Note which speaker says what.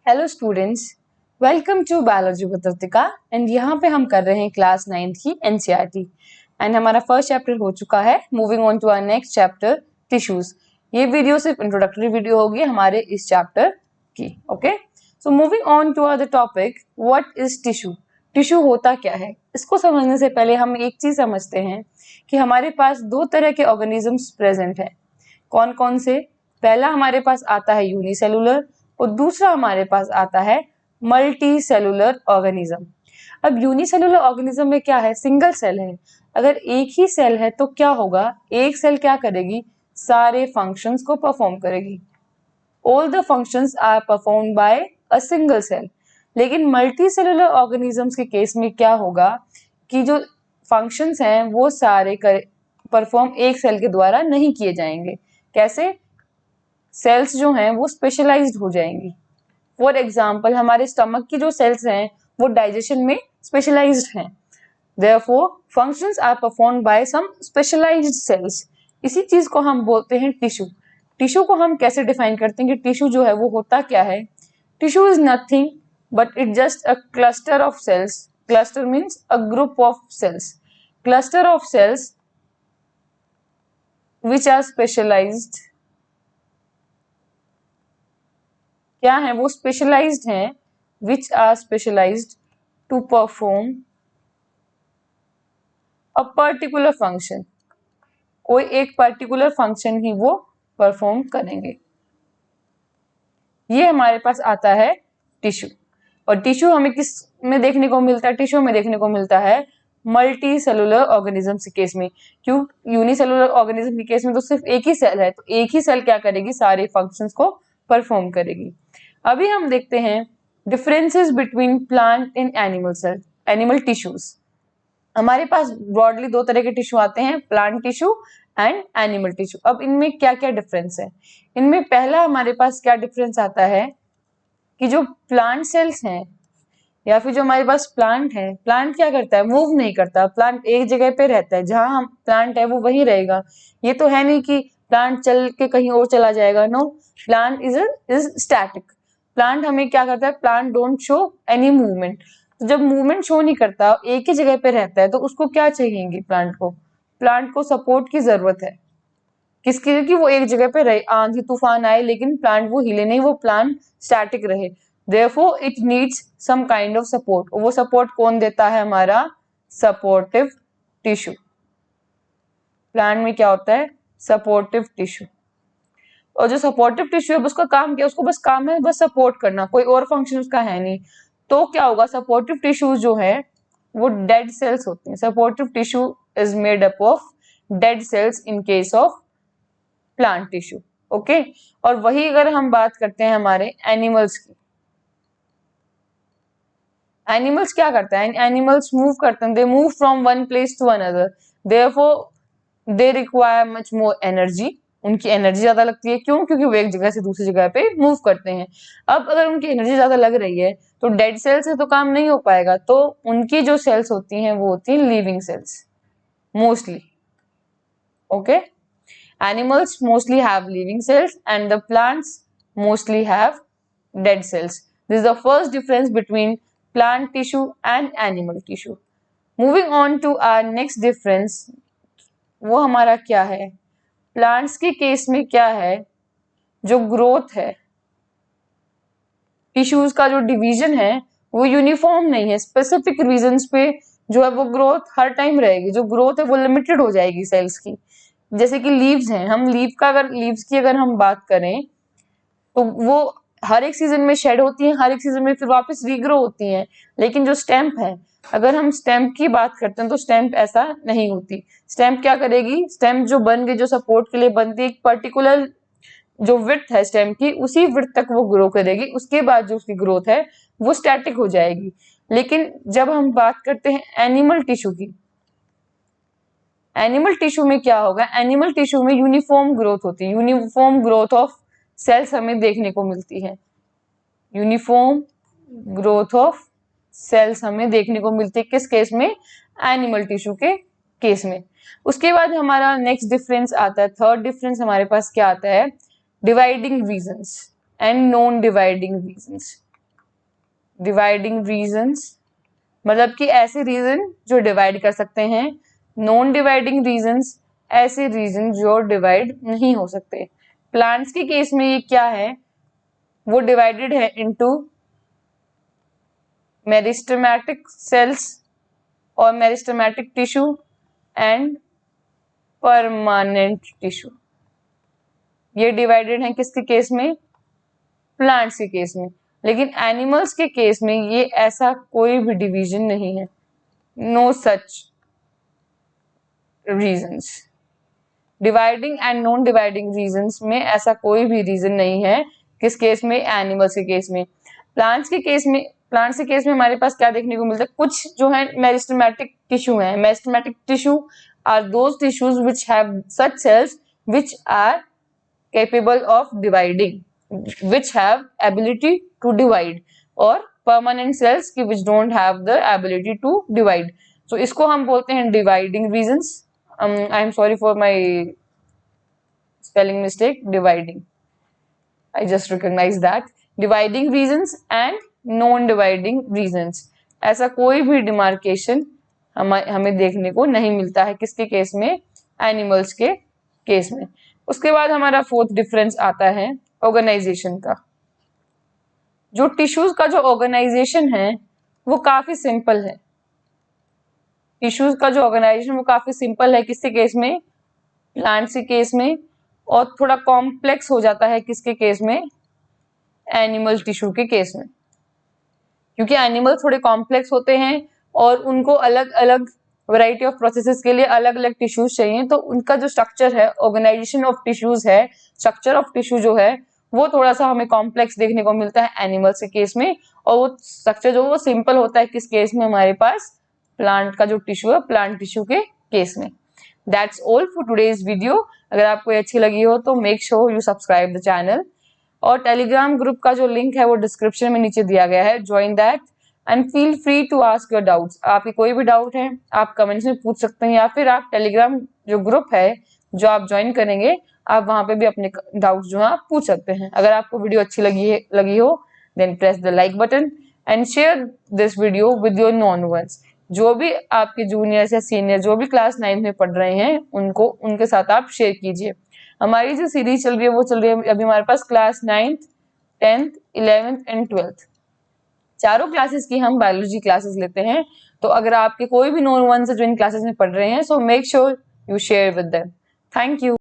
Speaker 1: Hello students, welcome to biology with Ritika and यहाँ पे हम कर रहे हैं क्लास 9th की एनसीईआरटी एंड हमारा फर्स्ट चैप्टर हो चुका है। Moving on to our next chapter tissues. ये वीडियो सिर्फ इंट्रोडक्टरी वीडियो होगी हमारे इस चैप्टर की। Okay, so moving on to the topic, what is tissue. Tissue होता क्या है, इसको समझने से पहले हम एक चीज समझते हैं कि हमारे पास दो तरह के ऑर्गेनिजम्स प्रेजेंट है। कौन कौन से? पहला हमारे पास आता है यूनिसेलुलर और दूसरा हमारे पास आता है मल्टी सेलुलर ऑर्गेनिज्म। अब यूनिसेलुलर ऑर्गेनिज्म में क्या है, सिंगल सेल है। अगर एक ही सेल है तो क्या होगा, एक सेल क्या करेगी, सारे फंक्शंस को परफॉर्म करेगी। All the functions are performed by a single cell. लेकिन मल्टी सेलुलर ऑर्गेनिजम्स के केस में क्या होगा कि जो फंक्शंस हैं वो सारे परफॉर्म एक सेल के द्वारा नहीं किए जाएंगे। कैसे? सेल्स जो हैं वो स्पेशलाइज्ड हो जाएंगी। फॉर एग्जाम्पल हमारे स्टमक की जो सेल्स हैं वो डाइजेशन में स्पेशलाइज्ड हैं। Therefore, functions are performed by some specialized cells. इसी चीज को हम बोलते हैं टिश्यू। टिश्यू को हम कैसे डिफाइन करते हैं कि टिश्यू जो है वो होता क्या है? Tissue is nothing but it just a cluster of cells. Cluster means a group of cells. Cluster of cells which are specialized. क्या है वो? स्पेशलाइज्ड हैं, which are specialized to perform a particular function. कोई एक particular function ही वो perform करेंगे। ये हमारे पास आता है टिश्यू। और टिश्यू हमें किस में देखने को मिलता है? टिश्यू में देखने को मिलता है मल्टी सेलुलर ऑर्गेनिज्म के केस में। क्यों? यूनिसेलुलर ऑर्गेनिज्म के केस में तो सिर्फ एक ही सेल है, तो एक ही सेल क्या करेगी, सारे फंक्शंस को परफॉर्म करेगी। अभी हम देखते हैं differences between plant in animal cell, animal tissues. हमारे पास ब्रॉडली दो तरह के टिश्यू आते हैं, plant tissue and animal tissue. अब इनमें क्या क्या डिफरेंस है? इनमें पहला हमारे पास क्या डिफरेंस आता है कि जो प्लांट सेल्स हैं या फिर जो हमारे पास प्लांट है, प्लांट क्या करता है, मूव नहीं करता। प्लांट एक जगह पे रहता है, जहां हम प्लांट है वो वहीं रहेगा। ये तो है नहीं कि प्लांट चल के कहीं और चला जाएगा। No, plant is static. Plant हमें क्या करता है, plant don't show any movement. तो जब मूवमेंट शो नहीं करता, एक ही जगह पे रहता है, तो उसको क्या चाहिए? प्लांट को, प्लांट को सपोर्ट की जरूरत है। किसकी? कि वो एक जगह पे रहे, आंधी तूफान आए लेकिन प्लांट वो हिले नहीं, वो प्लांट स्टैटिक रहे। Therefore, it needs some kind of support. वो सपोर्ट कौन देता है? हमारा सपोर्टिव टिश्यू। प्लांट में क्या होता है? Supportive tissue. और जो सपोर्टिव टिश्यू है उसका काम क्या? उसको बस काम है बस सपोर्ट करना, कोई और फंक्शन उसका है नहीं। तो क्या होगा, सपोर्टिव टिश्यू जो है वो डेड सेल्स होती हैं। Supportive tissue is made up of dead cells in case of plant tissue. Okay, और वही अगर हम बात करते हैं हमारे एनिमल्स की, एनिमल्स क्या करते हैं? एनिमल्स मूव करते हैं, they move from one place to another, therefore they require much more energy. उनकी एनर्जी ज्यादा लगती है। क्यों? क्योंकि वो एक जगह से दूसरी जगह पे मूव करते हैं। अब अगर उनकी एनर्जी ज्यादा लग रही है तो डेड सेल से तो काम नहीं हो पाएगा, तो उनकी जो सेल्स होती हैं वो होती हैं living cells mostly. Okay, animals mostly have living cells and the plants mostly have dead cells. This is the first difference between plant tissue and animal tissue. Moving on to our next difference, वो हमारा क्या है? Plants के case में क्या है, जो growth है, टिश्यूज का जो डिवीजन है वो यूनिफॉर्म नहीं है। स्पेसिफिक रीजंस पे जो है वो ग्रोथ हर टाइम रहेगी। जो ग्रोथ है वो लिमिटेड हो जाएगी सेल्स की। जैसे कि लीव्स हैं, हम लीव्स की अगर हम बात करें तो वो हर एक सीजन में शेड होती हैं, हर एक सीजन में फिर वापस रीग्रो होती हैं। लेकिन जो स्टेम्प है, अगर हम स्टेम्प की बात करते हैं तो स्टेम्प ऐसा नहीं होती। स्टेम्प क्या करेगी? स्टेम्प जो बन गई, जो सपोर्ट के लिए बनती है, एक पर्टिकुलर जो विड्थ है स्टेम्प की, उसी विड्थ तक वो ग्रो करेगी। उसके बाद जो उसकी ग्रोथ है वो स्टैटिक हो जाएगी। लेकिन जब हम बात करते हैं एनिमल टिश्यू की, एनिमल टिश्यू में क्या होगा? एनिमल टिश्यू में यूनिफॉर्म ग्रोथ होती है। यूनिफॉर्म ग्रोथ ऑफ सेल्स हमें देखने को मिलती है। यूनिफॉर्म ग्रोथ ऑफ सेल्स हमें देखने को मिलती है किस केस में? एनिमल टिश्यू के केस में। उसके बाद हमारा नेक्स्ट डिफरेंस आता है, थर्ड डिफरेंस हमारे पास क्या आता है? Dividing regions and non dividing regions. Dividing regions मतलब कि ऐसे रीजन जो डिवाइड कर सकते हैं, नॉन डिवाइडिंग रीजन्स ऐसे रीजन जो डिवाइड नहीं हो सकते। प्लांट्स के केस में ये क्या है, वो डिवाइडेड है इनटू मेरिस्टेमेटिक सेल्स और meristematic tissue and permanent tissue. ये डिवाइडेड है किसके केस में, प्लांट्स के केस में। लेकिन एनिमल्स के केस में ये ऐसा कोई भी डिवीजन नहीं है, no such regions. Dividing and non dividing regions में ऐसा कोई भी रीजन नहीं है, किस केस में, एनिमल्स के केस में। प्लांट्स के केस में हमारे पास क्या देखने को मिलता है, कुछ जो है मेरिस्टेमेटिक टिश्यू है। Meristematic tissue are those tissues which have such cells which are capable of dividing, which have ability to divide, और permanent cells की which don't have the ability to divide. So इसको हम बोलते हैं dividing reasons. I am sorry for my spelling mistake. Dividing. I just recognize that. Dividing reasons and non-dividing reasons. ऐसा कोई भी demarcation हमें देखने को नहीं मिलता है, किसके केस में, एनिमल्स के केस में। उसके बाद हमारा फोर्थ डिफरेंस आता है ऑर्गेनाइजेशन का। जो टिश्यूज का जो ऑर्गेनाइजेशन है वो काफी सिंपल है। टिश्यूज का जो ऑर्गेनाइजेशन वो काफी सिंपल है, किसके केस में, प्लांट्स के केस में, और थोड़ा कॉम्प्लेक्स हो जाता है किसके केस में, एनिमल टिश्यू के केस में। क्योंकि एनिमल थोड़े कॉम्प्लेक्स होते हैं और उनको अलग अलग वैरायटी ऑफ प्रोसेसेस के लिए अलग अलग टिश्यूज चाहिए, तो उनका जो स्ट्रक्चर है, ऑर्गेनाइजेशन ऑफ टिश्यूज है, स्ट्रक्चर ऑफ टिश्यू जो है वो थोड़ा सा हमें कॉम्प्लेक्स देखने को मिलता है एनिमल्स के केस में, और वो स्ट्रक्चर जो वो सिंपल होता है किस केस में, हमारे पास प्लांट का जो टिश्यू है, प्लांट टिश्यू के केस में। That's all for today's video. अगर आपको अच्छी लगी हो तो make sure you subscribe the channel, और टेलीग्राम ग्रुप का जो लिंक है वो डिस्क्रिप्शन में नीचे दिया गया है, join that and feel free to ask your doubts. आपकी कोई भी डाउट है आप कमेंट्स में पूछ सकते हैं, या फिर आप टेलीग्राम जो ग्रुप है जो आप ज्वाइन करेंगे आप वहां पे भी अपने डाउट्स जो है आप पूछ सकते हैं। अगर आपको वीडियो अच्छी लगी हो then press the like button and share this video with your known ones. जो भी आपके जूनियर्स या सीनियर जो भी क्लास 9 में पढ़ रहे हैं उनके साथ आप शेयर कीजिए। हमारी जो सीरीज चल रही है वो चल रही है अभी हमारे पास class 9th 10th 11th and 12th चारों क्लासेस की हम बायोलॉजी क्लासेस लेते हैं। तो अगर आपके कोई भी नॉन वन से जो इन क्लासेस में पढ़ रहे हैं, so make sure you share with them. Thank you.